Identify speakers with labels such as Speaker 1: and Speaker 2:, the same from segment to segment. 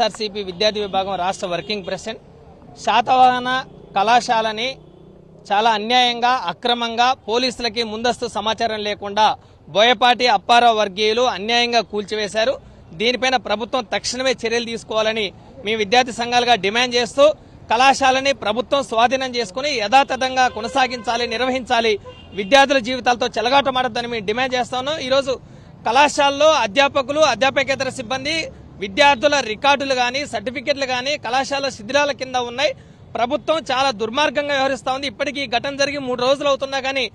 Speaker 1: వైఎస్ఆర్సీపీ విద్యార్థి విభాగం రాష్ట్ర వర్కింగ్ ప్రెసిడెంట్. శాతవాహన కళాశాలని చాలా అన్యాయంగా అక్రమంగా పోలీసులకి ముందస్తు సమాచారం లేకుండా బోయపాటి అప్పారావు వర్గీయులు అన్యాయంగా కూల్చివేశారు. దీనిపైన ప్రభుత్వం తక్షణమే చర్యలు తీసుకోవాలని మీ విద్యార్థి సంఘాలుగా డిమాండ్ చేస్తూ కళాశాలని ప్రభుత్వం స్వాధీనం చేసుకుని యథాతథంగా కొనసాగించాలి, నిర్వహించాలి, విద్యార్థుల జీవితాలతో చెలగాటమాడొద్దని మేము డిమాండ్ చేస్తా ఉన్నాం. ఈరోజు కళాశాలలో అధ్యాపకులు, అధ్యాపకేతర సిబ్బంది, విద్యార్థుల రికార్డులు కానీ సర్టిఫికెట్లు కానీ కళాశాల శిథిలాల కింద ఉన్నాయి. ప్రభుత్వం చాలా దుర్మార్గంగా వ్యవహరిస్తా ఉంది. ఇప్పటికీ ఘటన జరిగి 3 రోజులు అవుతున్నా కానీ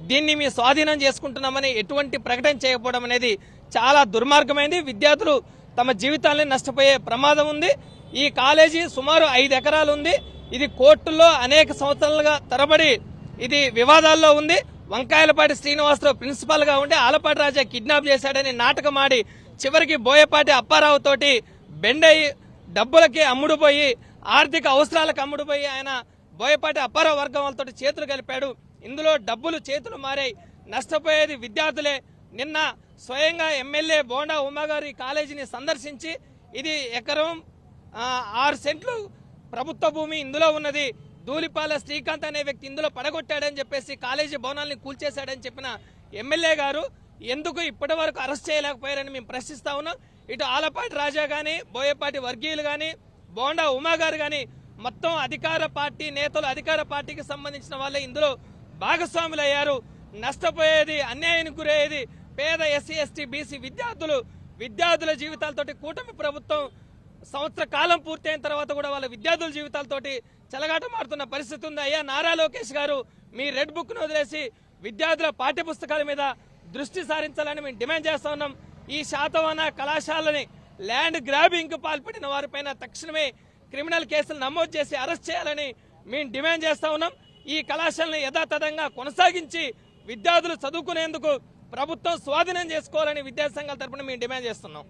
Speaker 1: దీన్ని మీ స్వాధీనం చేసుకుంటున్నామని ఎటువంటి ప్రకటన చేయకపోవడం అనేది చాలా దుర్మార్గమైంది. విద్యార్థులు తమ జీవితాలని నష్టపోయే ప్రమాదం ఉంది. ఈ కాలేజీ సుమారు 5 ఎకరాలు ఉంది. ఇది కోర్టుల్లో అనేక సంవత్సరాలుగా తరబడి ఇది వివాదాల్లో ఉంది. వంకాయలపాటి శ్రీనివాసరావు ప్రిన్సిపల్ గా ఉండి ఆలపాటి రాజా కిడ్నాప్ చేశాడని నాటకమాడి చివరికి బోయపాటి అప్పారావు తోటి బెండయి డబ్బులకి అమ్ముడుపోయి ఆర్థిక అవసరాలకు అమ్ముడుపోయి ఆయన బోయపాటి అప్పారావు వర్గం వాళ్ళతో చేతులు కలిపాడు. ఇందులో డబ్బులు చేతులు మారాయి. నష్టపోయేది విద్యార్థులే. నిన్న స్వయంగా ఎమ్మెల్యే బోండా ఉమాగారు ఈ కాలేజీని సందర్శించి ఇది ఎకరం 6 సెంట్లు ప్రభుత్వ భూమి ఇందులో ఉన్నది, ధూళిపాల శ్రీకాంత్ అనే వ్యక్తి ఇందులో పడగొట్టాడని చెప్పేసి కాలేజీ భవనాల్ని కూల్చేశాడని చెప్పిన ఎమ్మెల్యే గారు ఎందుకు ఇప్పటి వరకు అరెస్ట్ చేయలేకపోయారని మేము ప్రశ్నిస్తా ఉన్నాం. ఇటు ఆలపాటి రాజా గాని, బోయపాటి వర్గీయులు గాని, బోండా ఉమా గారు గాని మొత్తం అధికార పార్టీ నేతలు, అధికార పార్టీకి సంబంధించిన వాళ్ళే ఇందులో భాగస్వాములు అయ్యారు. నష్టపోయేది, అన్యాయానికి గురయ్యేది పేద ఎస్సీ, ఎస్టీ, బీసీ విద్యార్థుల జీవితాలతోటి కూటమి ప్రభుత్వం సంవత్సర కాలం పూర్తయిన తర్వాత కూడా వాళ్ళ విద్యార్థుల జీవితాలతోటి చెలగాటమాడుతున్న పరిస్థితి ఉంది. అయ్యా నారా లోకేష్ గారు, మీ రెడ్ బుక్ ను వదిలేసి విద్యార్థుల పాఠ్య పుస్తకాల మీద దృష్టి సారించాలని మేము డిమాండ్ చేస్తా ఉన్నాం. ఈ శాతవాహన కళాశాలని ల్యాండ్ గ్రాబింగ్ కు పాల్పడిన వారిపైన తక్షణమే క్రిమినల్ కేసులు నమోదు చేసి అరెస్ట్ చేయాలని మేము డిమాండ్ చేస్తా ఉన్నాం. ఈ కళాశాలను యథాతథంగా కొనసాగించి విద్యార్థులు చదువుకునేందుకు ప్రభుత్వం స్వాధీనం చేసుకోవాలని విద్యార్థి సంఘాల తరపున మేము డిమాండ్ చేస్తున్నాం.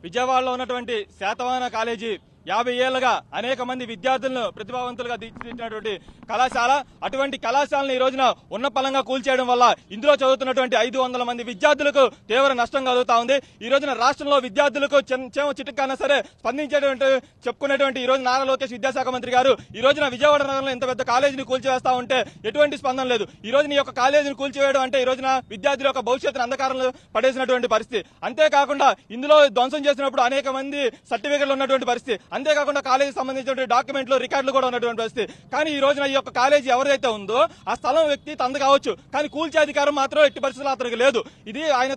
Speaker 2: విజయవాడలో ఉన్నటువంటి శాతవాహన కాలేజీ 50 ఏళ్లుగా అనేక మంది విద్యార్థులను ప్రతిభావంతులుగా తీర్చిదిద్దినటువంటి కళాశాల. అటువంటి కళాశాలను ఈ రోజున ఉన్నపలంగా కూల్చేయడం వల్ల ఇందులో చదువుతున్నటువంటి 500 మంది విద్యార్థులకు తీవ్ర నష్టం కలుగుతా ఉంది. ఈ రోజున రాష్ట్రంలో విద్యార్థులకు చేమ చిటుకన్నా సరే స్పందించేటువంటి చెప్పుకునేటువంటి ఈ రోజు నారా లోకేష్ విద్యాశాఖ మంత్రి గారు ఈ రోజున విజయవాడ నగరంలో ఇంత పెద్ద కాలేజీని కూల్చివేస్తా ఉంటే ఎటువంటి స్పందన లేదు. ఈ రోజున ఈ యొక్క కాలేజీని కూల్చివేయడం అంటే ఈ రోజున విద్యార్థుల యొక్క భవిష్యత్తును అంధకారంలో పడేసినటువంటి పరిస్థితి. అంతేకాకుండా ఇందులో ధ్వంసం చేసినప్పుడు అనేక మంది సర్టిఫికెట్లు ఉన్నటువంటి పరిస్థితి, అంతేకాకుండా కాలేజీకి సంబంధించిన డాక్యుమెంట్లు, రికార్డులు కూడా ఉన్నటువంటి పరిస్థితి. కానీ ఈ రోజున ఈ యొక్క కాలేజీ ఎవరైతే ఉందో ఆ స్థలం వ్యక్తి తందు కావచ్చు, కానీ కూల్చే అధికారం మాత్రం ఎట్టి పరిస్థితుల్లో అతనికి లేదు. ఇది ఆయన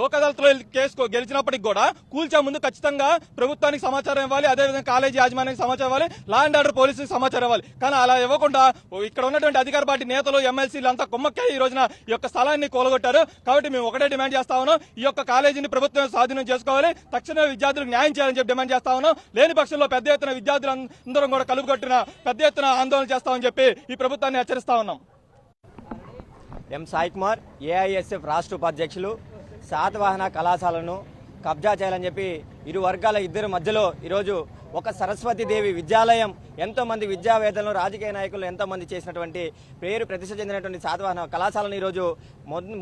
Speaker 2: లోక్ అదాలత్లో కేసు గెలిచినప్పటికి కూడా కూల్చే ముందు ఖచ్చితంగా ప్రభుత్వానికి సమాచారం ఇవ్వాలి, అదేవిధంగా కాలేజీ యాజమాన్యానికి సమాచారం ఇవ్వాలి, లా అండ్ ఆర్డర్ పోలీసులకు సమాచారం ఇవ్వాలి. కానీ అలా ఇవ్వకుండా ఇక్కడ ఉన్నటువంటి అధికార పార్టీ నేతలు, ఎమ్మెల్సీలు అంతా కుమ్మక్కై ఈ రోజున ఈ యొక్క స్థలాన్ని కూలగొట్టారు. కాబట్టి మేము ఒకటే డిమాండ్ చేస్తా ఉన్నాం, ఈ యొక్క కాలేజీని ప్రభుత్వం స్వాధీనం చేసుకోవాలి, తక్షణమే విద్యార్థులకు న్యాయం చేయాలని చెప్పి డిమాండ్ చేస్తా ఉన్నాం. లేని పక్షంలో పెద్ద ఎత్తున విద్యార్థులందరం కూడా కలుపుకొట్టిన పెద్ద ఎత్తున ఆందోళన చేస్తామని చెప్పి ఈ ప్రభుత్వాన్ని హెచ్చరిస్తా ఉన్నాం.
Speaker 3: ఎం సాయి కుమార్, ఏఐఎస్ఎఫ్ రాష్ట్ర ఉపాధ్యక్షులు. శాతవాహన కళాశాలను కబ్జా చేయాలని చెప్పి ఇరు వర్గాల ఇద్దరి మధ్యలో ఈరోజు ఒక సరస్వతీదేవి విద్యాలయం, ఎంతో మంది విద్యావేత్తలు, రాజకీయ నాయకులు ఎంతో మంది చేసినటువంటి పేరు ప్రతిష్ట చెందినటువంటి శాతవాహన కళాశాలను ఈరోజు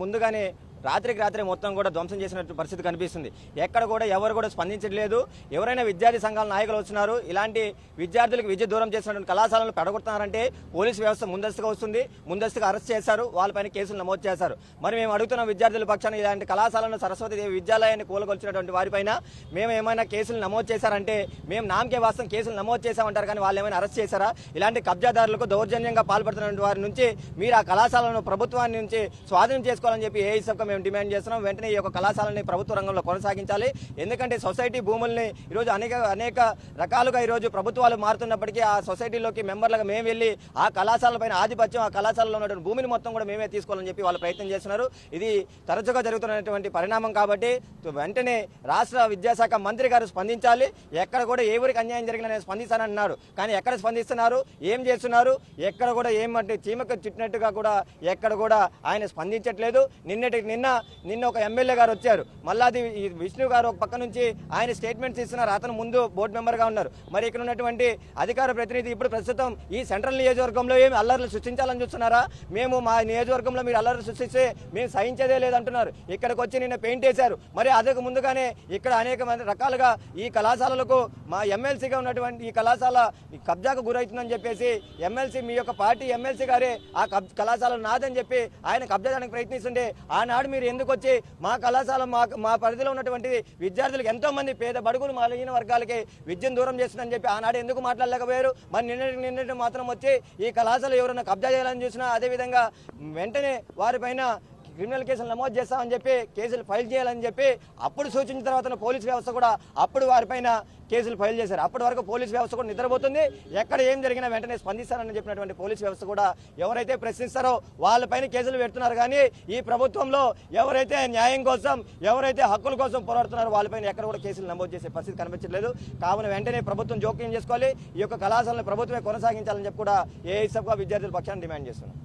Speaker 3: ముందుగానే రాత్రికి రాత్రి మొత్తం కూడా ధ్వంసం చేసినట్టు పరిస్థితి కనిపిస్తుంది. ఎక్కడ కూడా ఎవరు కూడా స్పందించట్లేదు. ఎవరైనా విద్యార్థి సంఘాల నాయకులు వచ్చినారు, ఇలాంటి విద్యార్థులకు విద్య దూరం చేసినటువంటి కళాశాలను పెడగొడుతున్నారంటే పోలీసు వ్యవస్థ ముందస్తుగా వస్తుంది, ముందస్తుగా అరెస్ట్ చేశారు, వాళ్ళపైన కేసులు నమోదు చేశారు. మరి మేము అడుగుతున్న విద్యార్థుల పక్షాన ఇలాంటి కళాశాలను సరస్వతీదేవి విద్యాలయాన్ని కూలగొల్చినటువంటి వారిపైన మేము ఏమైనా కేసులు నమోదు చేశారంటే మేము నామకే వాస్తవం కేసులు నమోదు చేశామంటారు, కానీ వాళ్ళు ఏమైనా అరెస్ట్ చేశారా? ఇలాంటి కబ్జాదారులకు దౌర్జన్యంగా పాల్పడుతున్న వారి నుంచి మీరు ఆ కళాశాలను ప్రభుత్వాన్ని నుంచి స్వాధీనం చేసుకోవాలని చెప్పి ఏఐఎస్ఎఫ్ మేము డిమాండ్ చేస్తున్నాం. వెంటనే ఈ యొక్క కళాశాలని ప్రభుత్వ రంగంలో కొనసాగించాలి. ఎందుకంటే సొసైటీ భూముల్ని ఈరోజు అనేక రకాలుగా ఈరోజు ప్రభుత్వాలు మారుతున్నప్పటికీ ఆ సొసైటీలోకి మెంబర్లుగా మేము వెళ్ళి ఆ కళాశాలపైన ఆధిపత్యం, ఆ కళాశాలలో ఉన్నటువంటి భూమిని మొత్తం కూడా మేమే తీసుకోవాలని చెప్పి వాళ్ళు ప్రయత్నం చేస్తున్నారు. ఇది తరచుగా జరుగుతున్నటువంటి పరిణామం. కాబట్టి వెంటనే రాష్ట్ర విద్యాశాఖ మంత్రి గారు స్పందించాలి. ఎక్కడ కూడా ఏ ఊరికి అన్యాయం జరిగినా నేను స్పందిస్తానన్నారు, కానీ ఎక్కడ స్పందిస్తున్నారు, ఏం చేస్తున్నారు, ఎక్కడ కూడా ఏమంటే చీమకు చుట్టినట్టుగా కూడా ఎక్కడ కూడా ఆయన స్పందించట్లేదు. నిన్న నిన్న ఒక ఎమ్మెల్యే గారు వచ్చారు, మళ్ళీ విష్ణు గారు ఒక పక్క నుంచి ఆయన స్టేట్మెంట్స్ ఇస్తున్నారు. అతను ముందు బోర్డు మెంబర్గా ఉన్నారు. మరి ఇక్కడ ఉన్నటువంటి అధికార ప్రతినిధి ఇప్పుడు ప్రస్తుతం ఈ సెంట్రల్ నియోజకవర్గంలో ఏమి అల్లర్లు సృష్టించాలని చూస్తున్నారా? మేము మా నియోజకవర్గంలో మీరు అల్లర్లు సృష్టిస్తే మేము సహించేదే లేదంటున్నారు. ఇక్కడికి వచ్చి నిన్న పెయింట్ వేశారు. మరి అదకు ముందుగానే ఇక్కడ అనేక మంది రకాలుగా ఈ కళాశాలలకు మా ఎమ్మెల్సీగా ఉన్నటువంటి ఈ కళాశాల కబ్జాకు గురవుతుందని చెప్పేసి ఎమ్మెల్సీ మీ యొక్క పార్టీ ఎమ్మెల్సీ గారే ఆ కళాశాల నాదని చెప్పి ఆయన కబ్జా చేయడానికి ప్రయత్నిస్తుంటే ఆనాడు మీరు ఎందుకు వచ్చి మా కళాశాల మా పరిధిలో ఉన్నటువంటి విద్యార్థులకు ఎంతో మంది పేద బడుగులు మాలిన వర్గాలకి విద్యను దూరం చేస్తుందని చెప్పి ఆనాడు ఎందుకు మాట్లాడలేకపోయారు? మరి నిన్నటి మాత్రం వచ్చి ఈ కళాశాల ఎవరైనా కబ్జా చేయాలని చూసినా అదేవిధంగా వెంటనే వారిపైన క్రిమినల్ కేసులు నమోదు చేస్తామని చెప్పి కేసులు ఫైల్ చేయాలని చెప్పి అప్పుడు సూచించిన తర్వాత పోలీస్ వ్యవస్థ కూడా అప్పుడు వారిపైన కేసులు ఫైల్ చేశారు. అప్పటి వరకు పోలీస్ వ్యవస్థ కూడా నిద్రపోతుంది. ఎక్కడ ఏం జరిగినా వెంటనే స్పందిస్తారని చెప్పినటువంటి పోలీస్ వ్యవస్థ కూడా ఎవరైతే ప్రశ్నిస్తారో వాళ్ళపైన కేసులు పెడుతున్నారు. కానీ ఈ ప్రభుత్వంలో ఎవరైతే న్యాయం కోసం ఎవరైతే హక్కుల కోసం పోరాడుతున్నారో వాళ్ళపైన ఎక్కడ కూడా కేసులు నమోదు చేసే పరిస్థితి కనిపించట్లేదు. కావున వెంటనే ప్రభుత్వం జోక్యం చేసుకోవాలి. ఈ యొక్క కళాశాలను ప్రభుత్వమే కొనసాగించాలని చెప్పి కూడా ఏఐఎస్ఎఫ్గా విద్యార్థుల పక్షాన్ని డిమాండ్ చేస్తున్నాం.